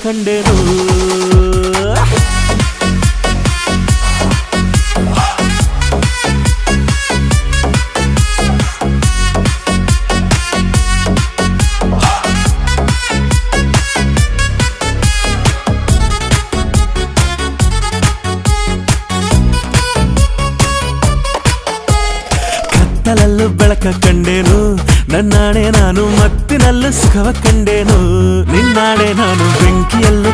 ಕಂಡೆನು ಕತ್ತಲಲ್ಲೂ ಬೆಳಕ ಕಂಡೇನು ನನ್ನಾಣೆ ನಾನು ಮತ್ತಿನಲ್ಲೂ ಸುಖವ ಕಂಡೇನು ನಿನ್ನಾಣೆ ನಾನು ಬೆಂಕಿಯಲ್ಲೂ